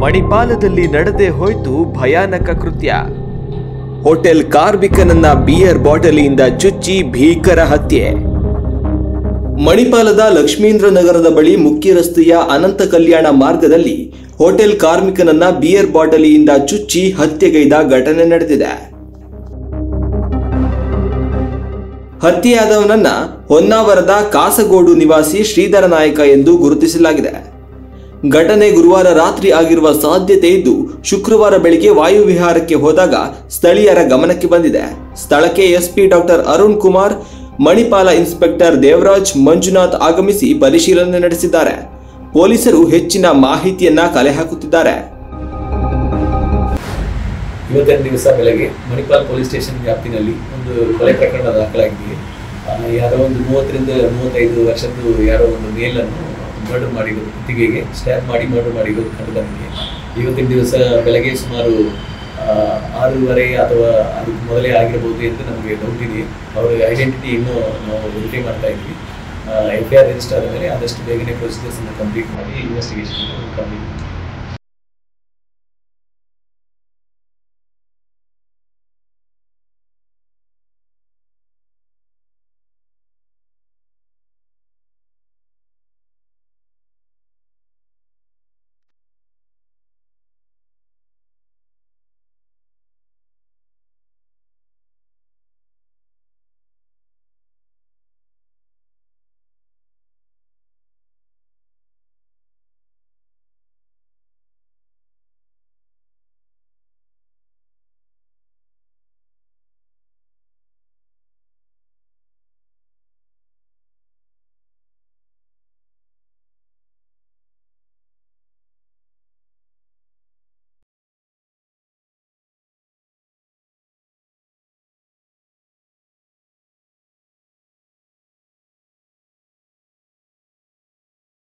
ಮಣಿಪಾಲದಲ್ಲಿ ನಡೆದೇ ಹೋಯ್ತು ಭಯಾನಕ ಕೃತ್ಯ. ಹೋಟೆಲ್ ಕಾರ್ಮಿಕನನ್ನ ಬಿಯರ್ ಬಾಟಲಿಯಿಂದ ಚುಚ್ಚಿ ಭೀಕರ ಹತ್ಯೆ. ಮಣಿಪಾಲದ ಲಕ್ಷ್ಮೀಂದ್ರ ನಗರದ ಬಳಿ ಮುಖ್ಯ ರಸ್ತೆಯ ಅನಂತ ಕಲ್ಯಾಣ ಮಾರ್ಗದಲ್ಲಿ ಹೋಟೆಲ್ ಕಾರ್ಮಿಕನನ್ನ ಬಿಯರ್ ಬಾಟಲಿಯಿಂದ ಚುಚ್ಚಿ ಹತ್ಯೆಗೈದ ಘಟನೆ ನಡೆದಿದೆ. ಹತ್ಯೆಯಾದವನನ್ನ ಹೊನ್ನಾವರದ ಕಾಸಗೋಡು ನಿವಾಸಿ ಶ್ರೀಧರ ನಾಯಕ ಎಂದು ಗುರುತಿಸಲಾಗಿದೆ. ಘಟನೆ ಗುರುವಾರ ರಾತ್ರಿ ಆಗಿರುವ ಸಾಧ್ಯತೆ ಇದ್ದು, ಶುಕ್ರವಾರ ಬೆಳಿಗ್ಗೆ ವಾಯುವಿಹಾರಕ್ಕೆ ಹೋದಾಗ ಸ್ಥಳೀಯರ ಗಮನಕ್ಕೆ ಬಂದಿದೆ. ಸ್ಥಳಕ್ಕೆ SP doctor Arun Kumar, Manipal inspector Devaraj, Manjunath ಆಗಮಿಸಿ ಪರಿಶೀಲನೆ ನಡೆಸಿದ್ದಾರೆ. ಪೊಲೀಸರು ಹೆಚ್ಚಿನ ಮಾಹಿತಿಯನ್ನ ಕಲೆ ಹಾಕುತ್ತಿದ್ದಾರೆ. ಇವತ್ತಿನ ದಿವಸ ಬೆಳಗ್ಗೆ ಮಣಿಪಾಲ್ ಪೊಲೀಸ್ ಸ್ಟೇಷನ್ ವ್ಯಾಪ್ತಿನಲ್ಲಿ ಒಂದು ಕೊಲೆ ಪ್ರಕರಣ ದಾಖಲಾಗಿದೆ. ಯಾರೋ ಒಂದು 30 ರಿಂದ 35 ವರ್ಷದ್ದು ಯಾರೋ ಒಂದು ಮೇಲನ್ನು ಮರ್ಡರ್ ಮಾಡಿರೋದು, ಕುತ್ತಿಗೆಗೆ ಸ್ಟ್ಯಾಪ್ ಮಾಡಿ ಮರ್ಡರ್ ಮಾಡಿರೋದು ಕಂಡು ಬಂದಿದೆ. ಇವತ್ತಿನ ದಿವಸ ಬೆಳಗ್ಗೆ ಸುಮಾರು 6:30 ಅಥವಾ ಅದಕ್ಕೆ ಮೊದಲೇ ಆಗಿರಬಹುದು ಎಂದು ನಮಗೆ ಡೌಟ್ ಇದೆ. ಅವರ ಐಡೆಂಟಿಟಿ ಇನ್ನೂ ನಾವು ವೆರಿಫೈ ಮಾಡ್ತಾ ಇದ್ವಿ. FIR ರಿಜಿಸ್ಟರ್ ಆದ ಮೇಲೆ ಆದಷ್ಟು ಬೇಗನೆ ಪ್ರೊಸೀಜರ್ಸ್ ಕಂಪ್ಲೀಟ್ ಮಾಡಿ ಇನ್ವೆಸ್ಟಿಗೇಷನ್ ಕಂಪ್ಲೀಟ್